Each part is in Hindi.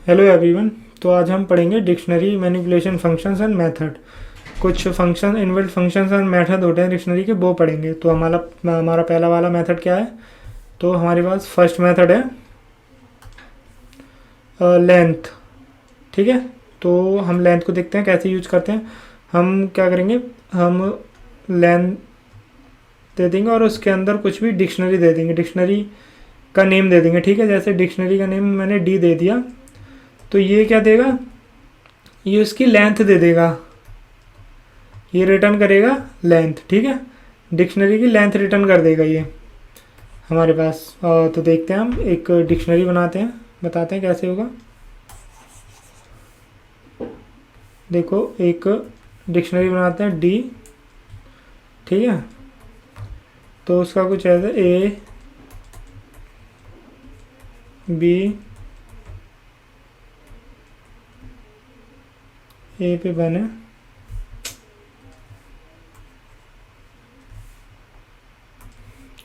Hello everyone. तो आज हम पढ़ेंगे dictionary manipulation functions and method. कुछ function inbuilt functions and method होते हैं डिक्शनरी के, वो पढ़ेंगे। तो हमारा पहला वाला मेथड क्या है? तो हमारे पास फर्स्ट मेथड है लेंथ। ठीक है, तो हम लेंथ को देखते हैं कैसे यूज करते हैं। हम क्या करेंगे, हम लेंथ दे देंगे और उसके अंदर कुछ भी डिक्शनरी दे देंगे, डिक्शनरी का नेम दे देंगे। ठीक है, जैसे डिक्शनरी का नेम मैंने डी दे दिया, तो ये क्या देगा, ये उसकी लेंथ दे देगा, ये रिटर्न करेगा लेंथ। ठीक है, डिक्शनरी की लेंथ रिटर्न कर देगा ये हमारे पास। तो देखते हैं, हम एक डिक्शनरी बनाते हैं, बताते हैं कैसे होगा। देखो, एक डिक्शनरी बनाते हैं डी। ठीक है, तो उसका कुछ ऐसा ए बी, ए पे वन है,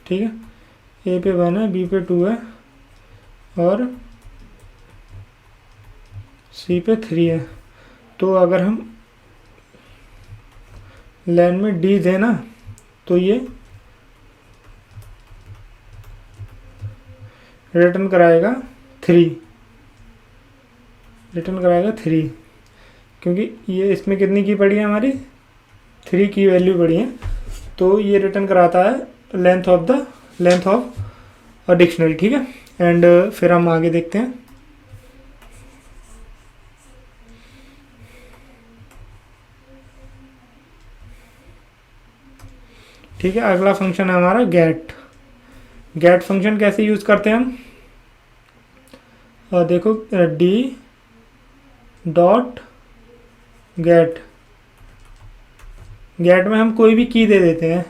ठीक है, ए पे वन है, बी पे टू है और सी पे थ्री है। तो अगर हम लाइन में डी दें ना, तो ये रिटर्न कराएगा थ्री, रिटर्न कराएगा थ्री, क्योंकि ये इसमें कितनी की पड़ी है, हमारी थ्री की वैल्यू पड़ी है। तो ये रिटर्न कराता है लेंथ ऑफ अ डिक्शनरी। ठीक है, एंड फिर हम आगे देखते हैं। ठीक है, अगला फंक्शन है हमारा गेट। गेट फंक्शन कैसे यूज करते हैं हम? देखो, डी डॉट गेट, गेट में हम कोई भी की दे देते हैं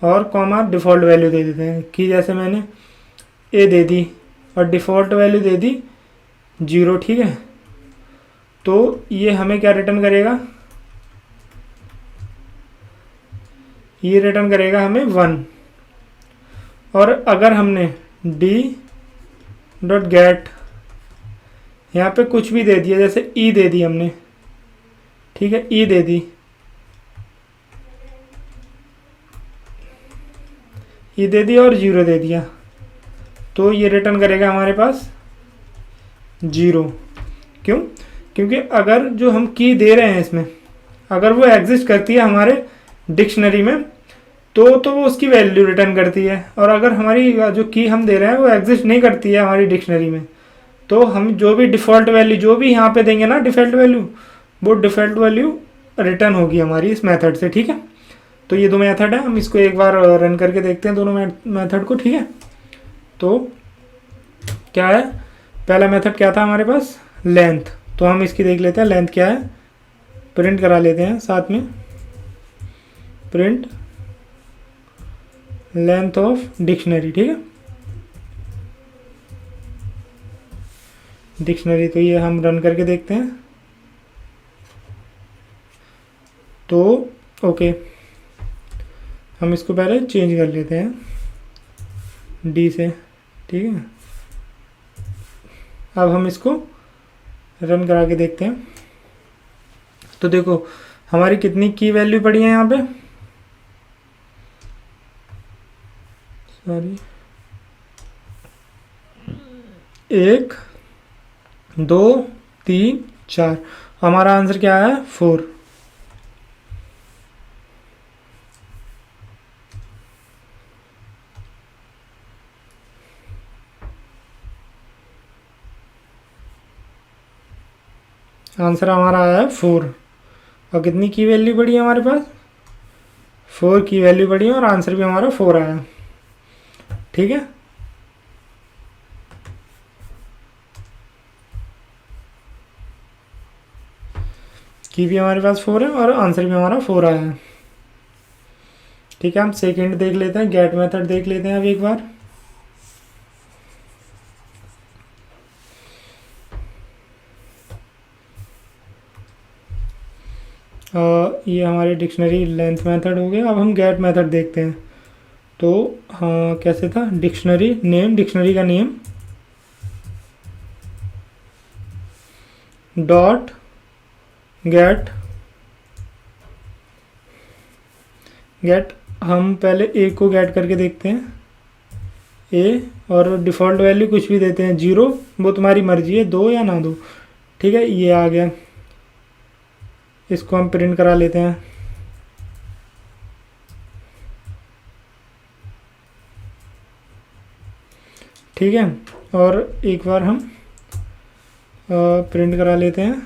और कॉमा डिफ़ॉल्ट वैल्यू दे देते हैं। की जैसे मैंने ए दे दी और डिफ़ॉल्ट वैल्यू दे दी 0। ठीक है, तो ये हमें क्या रिटर्न करेगा, ये रिटर्न करेगा हमें 1। और अगर हमने डी डॉट गेट यहाँ पे कुछ भी दे दिया, जैसे ई दे दी हमने, ठीक है, ई दे दी, ई दे दी और 0 दे दिया, तो ये रिटर्न करेगा हमारे पास 0। क्यों? क्योंकि अगर जो हम की दे रहे हैं इसमें, अगर वो एग्जिस्ट करती है हमारे डिक्शनरी में, तो वो उसकी वैल्यू रिटर्न करती है। और अगर हमारी जो की हम दे रहे हैं वो एग्जिस्ट नहीं करती है हमारी डिक्शनरी में, तो हम जो भी डिफ़ॉल्ट वैल्यू जो भी यहाँ पे देंगे ना, डिफ़ॉल्ट वैल्यू, वो डिफ़ॉल्ट वैल्यू रिटर्न होगी हमारी इस मेथड से। ठीक है, तो ये दो मेथड है, हम इसको एक बार रन करके देखते हैं दोनों मेथड को। ठीक है, तो क्या है, पहला मेथड क्या था हमारे पास, लेंथ। तो हम इसकी देख लेते हैं लेंथ क्या है, प्रिंट करा लेते हैं साथ में, प्रिंट लेंथ ऑफ डिक्शनरी। ठीक है, डिक्शनरी, तो ये हम रन करके देखते हैं। तो ओके, हम इसको पहले चेंज कर लेते हैं डी से। ठीक है, अब हम इसको रन करा के देखते हैं। तो देखो, हमारी कितनी की वैल्यू पड़ी है यहाँ पे, सॉरी, 1 2 3 4। हमारा आंसर क्या है, 4। आंसर हमारा आया है 4। और कितनी की वैल्यू पड़ी है हमारे पास, 4 की वैल्यू पड़ी है और आंसर भी हमारा 4 आया। ठीक है, की भी हमारे पास 4 है और आंसर भी हमारा 4 आया है। ठीक है, हम सेकंड देख लेते हैं, गेट मेथड देख लेते हैं अब एक बार। ये हमारी डिक्शनरी लेंथ मेथड हो गया। अब हम गेट मेथड देखते हैं। तो हाँ, कैसे था, डिक्शनरी नेम, डिक्शनरी का नेम, डॉट गेट गेट हम पहले ए को गेट करके देखते हैं, ए, और डिफ़ॉल्ट वैल्यू कुछ भी देते हैं, 0, वो तुम्हारी मर्जी है, दो या ना दो। ठीक है, ये आ गया, इसको हम प्रिंट करा लेते हैं। ठीक है, और एक बार हम प्रिंट करा लेते हैं।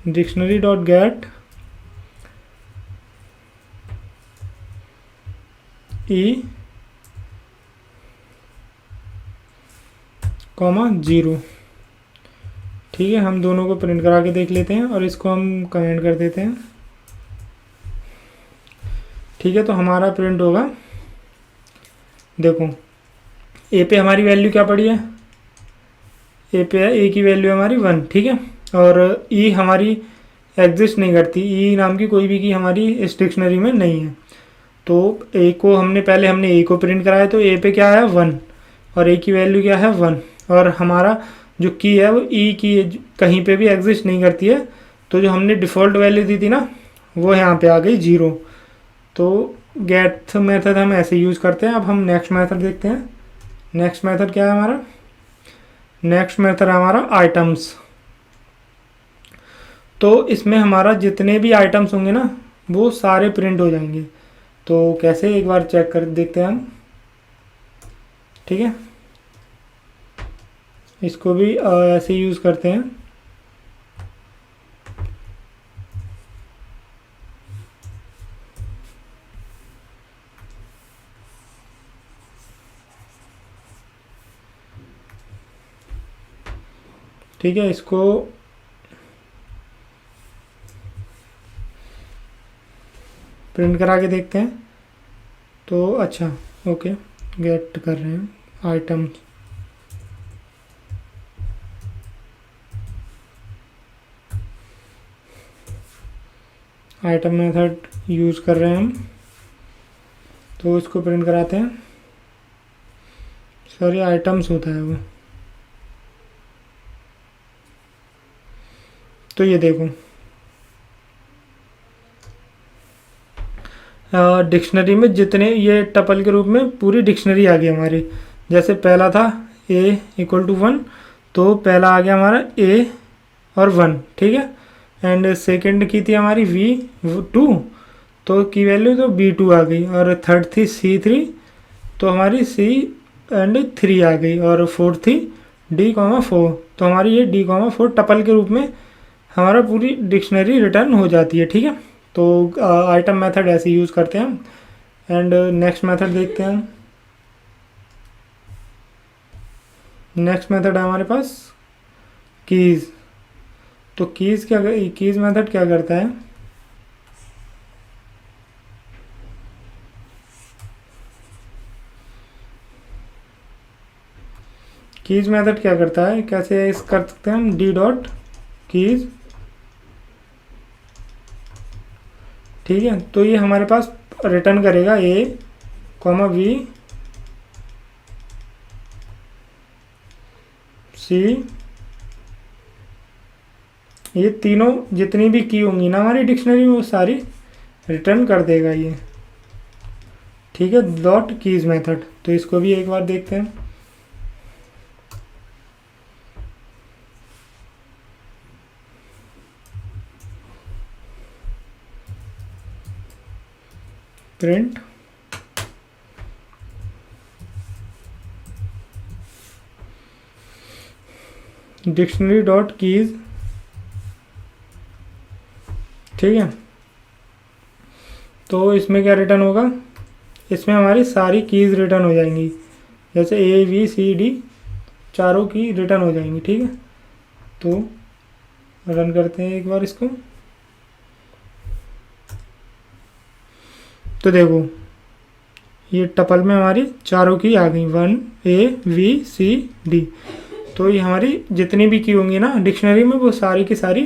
डिक्शनरी डॉट गेट ई कॉमा 0। ठीक है, हम दोनों को प्रिंट करा के देख लेते हैं और इसको हम कमेंट कर देते हैं। ठीक है, तो हमारा प्रिंट होगा, देखो ए पे हमारी वैल्यू क्या पड़ी है, ए पे है, ए की वैल्यू हमारी 1। ठीक है, और ई हमारी एग्जिस्ट नहीं करती, ई नाम की कोई भी की हमारी इस डिक्शनरी में नहीं है। तो ए को हमने ए को प्रिंट कराया, तो ए पे क्या है 1, और ए की वैल्यू क्या है 1, और हमारा जो की है वो ई की कहीं पे भी एग्जिस्ट नहीं करती है। तो जो हमने डिफ़ॉल्ट वैल्यू दी थी ना, वो यहाँ पे आ गई 0। तो गेट मेथड हम ऐसे यूज़ करते हैं। अब हम नेक्स्ट मेथड देखते हैं। नेक्स्ट मेथड क्या है हमारा, नेक्स्ट मेथड हमारा आइटम्स। तो इसमें हमारा जितने भी आइटम्स होंगे ना, वो सारे प्रिंट हो जाएंगे। तो कैसे, एक बार चेक कर देखते हैं हम। ठीक है, इसको भी ऐसे यूज़ करते हैं। ठीक है, इसको प्रिंट करा के देखते हैं। तो अच्छा, ओके, गेट कर रहे हैं आइटम। आइटम मेथड यूज़ कर रहे हैं हम, तो इसको प्रिंट कराते हैं। सॉरी, आइटम्स होता है वो। तो ये देखो, डिक्शनरी में जितने, ये टपल के रूप में पूरी डिक्शनरी आ गई हमारी। जैसे पहला था a इक्वल टू 1, तो पहला आ गया हमारा a और 1। ठीक है, एंड सेकंड की थी हमारी v2, तो की वैल्यू तो b2 आ गई, और थर्ड थी c3, तो हमारी c एंड 3 आ गई, और फोर्थ थी d,4, तो हमारी ये d,4 टपल के रूप में हमारा पूरी डिक्शनरी रिटर्न हो जाती है। ठीक है, तो आइटम मेथड ऐसे यूज़ करते हैं हम। एंड नेक्स्ट मेथड देखते हैं हम। नेक्स्ट मेथड है हमारे पास कीज़। तो कीज़ मेथड क्या करता है, कीज़ मेथड क्या करता है, कैसे इस कर सकते हैं हम, डी डॉट कीज़। ठीक है, तो ये हमारे पास रिटर्न करेगा a, v, c, ये तीनों जितनी भी की होंगी ना हमारी डिक्शनरी में, वो सारी रिटर्न कर देगा ये। ठीक है, डॉट कीज़ मेथड। तो इसको भी एक बार देखते हैं। Print dictionary dot keys. ठीक है, तो इसमें क्या रिटर्न होगा, इसमें हमारी सारी कीज़ रिटर्न हो जाएंगी, जैसे ए बी सी डी चारों की रिटर्न हो जाएंगी। ठीक है, तो रन करते हैं एक बार इसको। तो देखो, ये टपल में हमारी चारों की आ गई, 1 A V C D। तो ये हमारी जितनी भी की होंगी ना डिक्शनरी में, वो सारी की सारी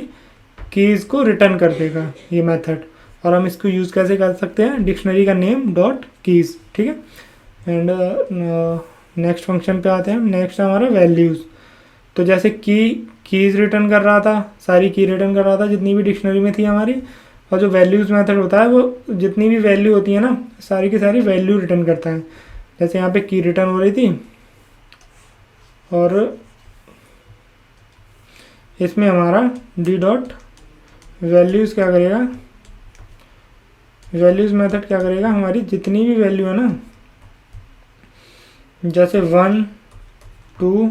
कीज़ को रिटर्न कर देगा ये मेथड। और हम इसको यूज़ कैसे कर सकते हैं, डिक्शनरी का नेम डॉट कीज़। ठीक है, एंड नेक्स्ट फंक्शन पे आते हैं हम। नेक्स्ट हमारा वैल्यूज़। तो जैसे कीज़ रिटर्न कर रहा था, सारी की रिटर्न कर रहा था जितनी भी डिक्शनरी में थी हमारी, और जो वैल्यूज़ मेथड होता है वो जितनी भी वैल्यू होती है ना, सारी की सारी वैल्यू रिटर्न करता है। जैसे यहाँ पे की रिटर्न हो रही थी, और इसमें हमारा डी डॉट वैल्यूज़ क्या करेगा, वैल्यूज़ मेथड क्या करेगा, हमारी जितनी भी वैल्यू है ना, जैसे 1 2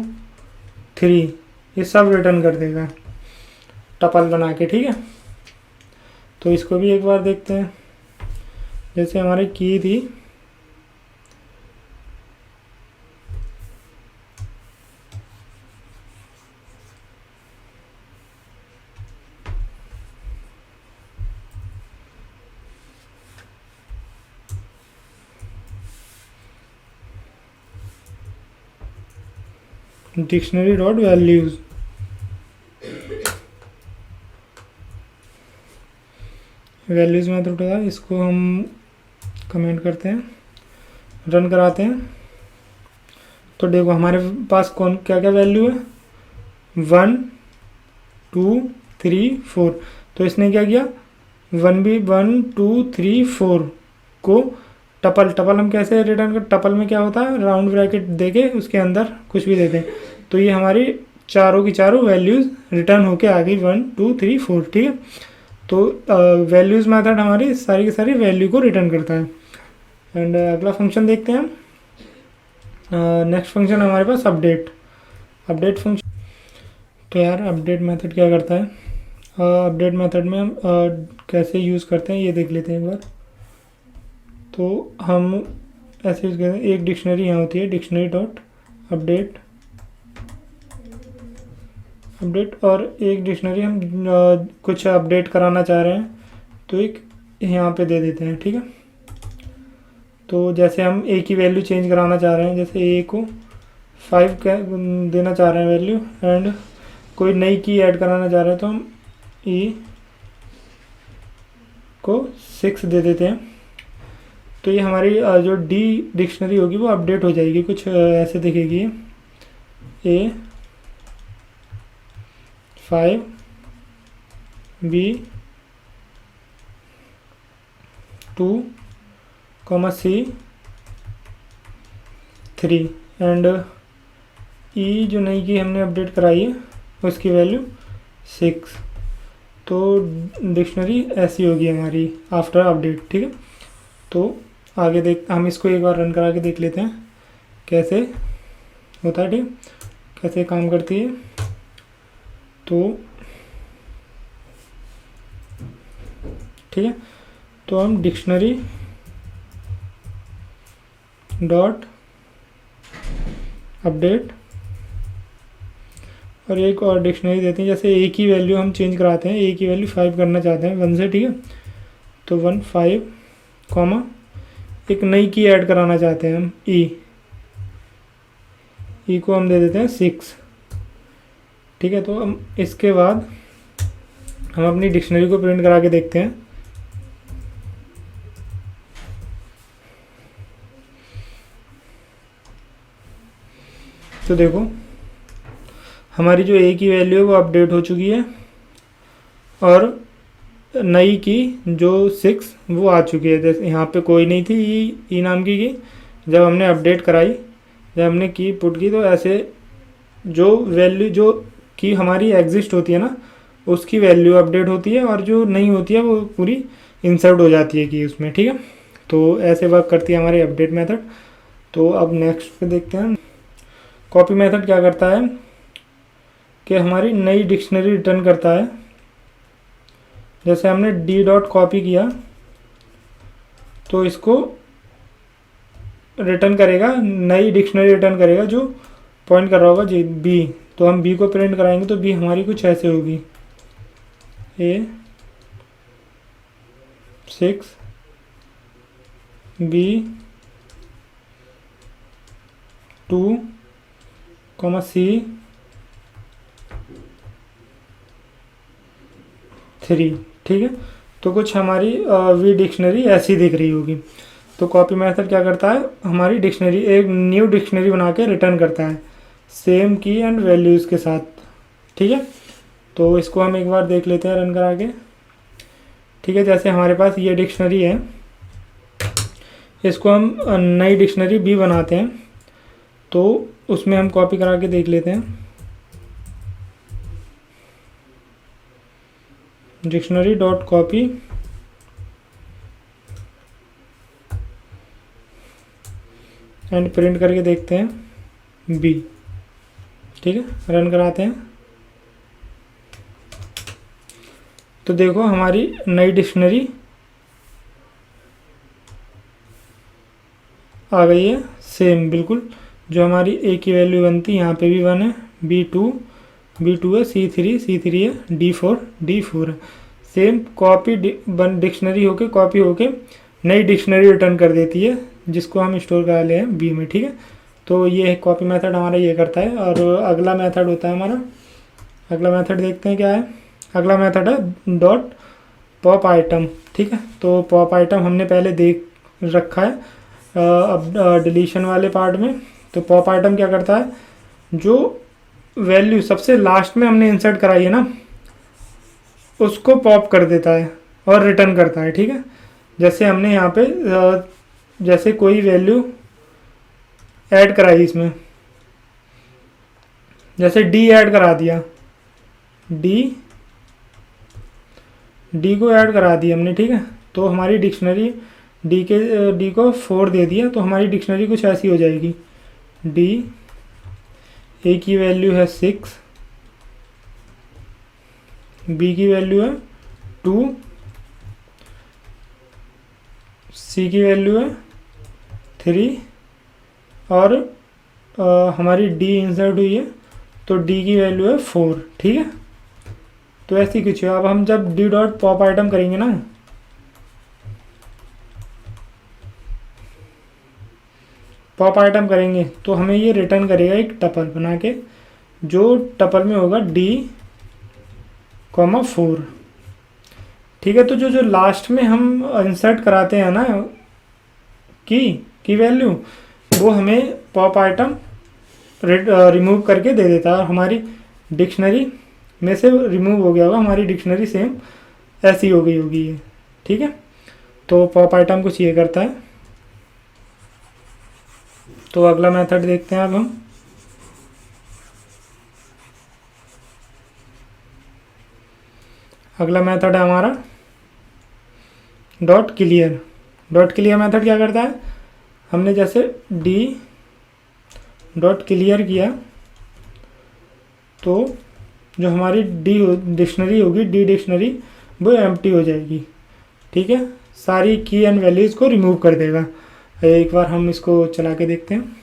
3, ये सब रिटर्न कर देगा टपल बना के, ठीक है। तो इसको भी एक बार देखते हैं। जैसे हमारी की थी डिक्शनरी डॉट वैल्यूज़, वैल्यूज़ में तो था, इसको हम कमेंट करते हैं, रन कराते हैं। तो देखो हमारे पास कौन क्या क्या वैल्यू है, 1 2 3 4। तो इसने क्या किया, 1 2 3 4 को टपल हम कैसे रिटर्न कर, टपल में क्या होता है, राउंड ब्रैकेट देके उसके अंदर कुछ भी देते हैं। तो ये हमारी चारों की चारों वैल्यूज़ रिटर्न होके आ गई 1 2 3 4, ठीक है। तो वैल्यूज़ मेथड हमारी सारी की सारी वैल्यू को रिटर्न करता है। एंड अगला फंक्शन देखते हैं हम। नेक्स्ट फंक्शन हमारे पास अपडेट फंक्शन। तो यार अपडेट मेथड क्या करता है, अपडेट मेथड में हम कैसे यूज़ करते हैं ये देख लेते हैं एक बार। तो हम ऐसे यूज़ करते हैं, एक डिक्शनरी यहाँ होती है, डिक्शनरी डॉट अपडेट, और एक डिक्शनरी हम कुछ अपडेट कराना चाह रहे हैं तो एक यहाँ पे दे देते हैं, ठीक है। तो जैसे हम ए की वैल्यू चेंज कराना चाह रहे हैं, जैसे ए को 5 देना चाह रहे हैं वैल्यू, एंड कोई नई की ऐड कराना चाह रहे हैं तो हम ई को 6 दे देते हैं। तो ये हमारी जो डी डिक्शनरी होगी वो अपडेट हो जाएगी, कुछ ऐसे दिखेगी, ए 5 बी 2 सी 3, एंड ई जो नई की हमने अपडेट कराई है उसकी वैल्यू 6। तो डिक्शनरी ऐसी होगी हमारी आफ्टर अपडेट, ठीक है। तो आगे हम इसको एक बार रन करा के देख लेते हैं कैसे होता है, ठीक, कैसे काम करती है। तो ठीक है, तो हम डिक्शनरी डॉट अपडेट और एक और डिक्शनरी देते हैं, जैसे ए की वैल्यू हम चेंज कराते हैं, ए की वैल्यू 5 करना चाहते हैं 1 से, ठीक है। तो 1 5 कॉमा एक नई की ऐड कराना चाहते हैं हम, ई को हम दे देते हैं 6, ठीक है। तो हम इसके बाद हम अपनी डिक्शनरी को प्रिंट करा के देखते हैं। तो देखो हमारी जो ए की वैल्यू है वो अपडेट हो चुकी है, और नई की जो 6 वो आ चुकी है। जैसे यहाँ पे कोई नहीं थी ई नाम की, जब हमने अपडेट कराई, जब हमने की पुट की, तो ऐसे जो वैल्यू जो की हमारी एग्जिस्ट होती है ना, उसकी वैल्यू अपडेट होती है, और जो नहीं होती है वो पूरी इंसर्ट हो जाती है की उसमें, ठीक है। तो ऐसे वर्क करती है हमारी अपडेट मेथड। तो अब नेक्स्ट पे देखते हैं। कॉपी मेथड क्या करता है कि हमारी नई डिक्शनरी रिटर्न करता है। जैसे हमने डी डॉट कॉपी किया तो इसको रिटर्न करेगा, नई डिक्शनरी रिटर्न करेगा जो पॉइंट कर रहा होगा जी बी। तो हम बी को प्रिंट कराएंगे तो बी हमारी कुछ ऐसे होगी, ए 6 बी 2 सी 3, ठीक है। तो कुछ हमारी वी डिक्शनरी ऐसी दिख रही होगी। तो कॉपी मेथड क्या करता है, हमारी डिक्शनरी, एक न्यू डिक्शनरी बना के रिटर्न करता है सेम की एंड वैल्यूज़ के साथ। ठीक है, तो इसको हम एक बार देख लेते हैं रन करा के। ठीक है, जैसे हमारे पास ये डिक्शनरी है, इसको हम नई डिक्शनरी भी बनाते हैं, तो उसमें हम कॉपी करा के देख लेते हैं। Dictionary dot copy and print करके देखते हैं बी। ठीक है, रन कराते हैं तो देखो हमारी नई डिक्शनरी आ गई है सेम बिल्कुल, जो हमारी ए की वैल्यू बनती यहाँ पे भी 1 है, B2 है, C3 है, D4 है। सेम कॉपी डिक्शनरी होके कॉपी होके नई डिक्शनरी रिटर्न कर देती है, जिसको हम स्टोर करा ले हैं बी में। ठीक है, तो ये कॉपी मेथड हमारा ये करता है। और अगला मेथड होता है हमारा, अगला मेथड देखते हैं क्या है। अगला मेथड है डॉट पॉप आइटम। ठीक है, तो पॉप आइटम हमने पहले देख रखा है अब डिलीशन वाले पार्ट में। तो पॉप आइटम क्या करता है, जो वैल्यू सबसे लास्ट में हमने इंसर्ट कराई है ना, उसको पॉप कर देता है और रिटर्न करता है। ठीक है, जैसे हमने यहाँ पे जैसे कोई वैल्यू ऐड कराई इसमें, जैसे डी ऐड करा दिया, डी को ऐड करा दिया हमने। ठीक है, तो हमारी डिक्शनरी डी को 4 दे दिया, तो हमारी डिक्शनरी कुछ ऐसी हो जाएगी। डी ए की वैल्यू है 6, बी की वैल्यू है 2, सी की वैल्यू है 3 और हमारी डी इंसर्ट हुई है, तो डी की वैल्यू है 4। ठीक है, तो ऐसी कुछ है। अब हम जब डी डॉट पॉप आइटम करेंगे ना, पॉप आइटम करेंगे तो हमें ये रिटर्न करेगा एक टपल बना के, जो टपल में होगा D,4। ठीक है, तो जो लास्ट में हम इंसर्ट कराते हैं ना की वैल्यू, वो हमें पॉप आइटम रिमूव करके दे देता है। हमारी डिक्शनरी में से रिमूव हो गया होगा, हमारी डिक्शनरी सेम ऐसी हो गई होगी ये। ठीक है, तो पॉप आइटम कुछ ये करता है। तो अगला मेथड देखते हैं अब हम। अगला मेथड है हमारा dot clear. Dot clear method क्या करता है, हमने जैसे डी डॉट क्लियर किया, तो जो हमारी डी डिक्शनरी होगी, डी डिक्शनरी, वो एम्प्टी हो जाएगी। ठीक है, सारी की एंड वैल्यूज़ को रिमूव कर देगा। एक बार हम इसको चला के देखते हैं।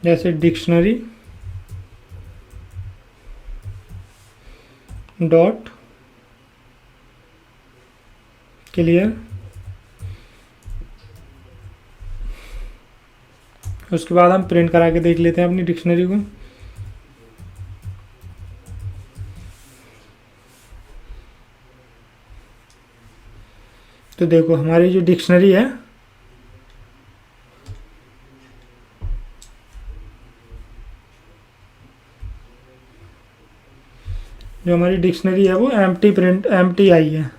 जैसे डिक्शनरी डॉट क्लियर, उसके बाद हम प्रिंट करा के देख लेते हैं अपनी डिक्शनरी को। तो देखो हमारी जो डिक्शनरी है, जो हमारी डिक्शनरी है वो एम्प्टी आई है।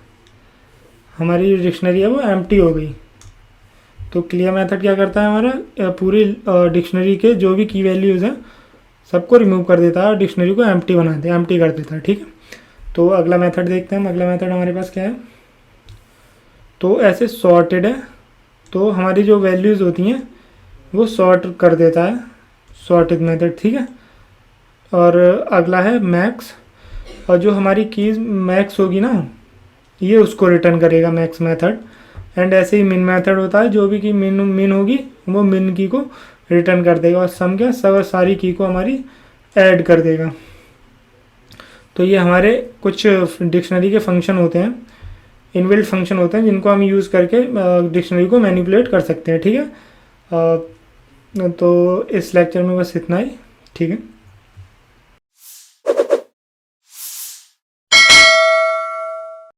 हमारी जो डिक्शनरी है वो एम्प्टी हो गई। तो क्लियर मेथड क्या करता है, हमारा पूरी डिक्शनरी के जो भी की वैल्यूज़ हैं सबको रिमूव कर देता है और डिक्शनरी को एम्प्टी एम्प्टी कर देता है। ठीक है, तो अगला मेथड देखते हैं। अगला मेथड हमारे पास क्या है, तो ऐसे सॉर्टेड है, तो हमारी जो वैल्यूज़ होती हैं वो सॉर्ट कर देता है, सॉर्टेड मेथड। ठीक है, और अगला है मैक्स, और जो हमारी कीज मैक्स होगी ना, ये उसको रिटर्न करेगा मैक्स मेथड। एंड ऐसे ही मिन मेथड होता है, जो भी की मिन होगी वो मिन की को रिटर्न कर देगा, और सम क्या सब सारी की को हमारी ऐड कर देगा। तो ये हमारे कुछ डिक्शनरी के फंक्शन होते हैं, इनबिल्ट फंक्शन होते हैं, जिनको हम यूज़ करके डिक्शनरी को मैनिपुलेट कर सकते हैं। ठीक है, तो इस लेक्चर में बस इतना ही, ठीक है।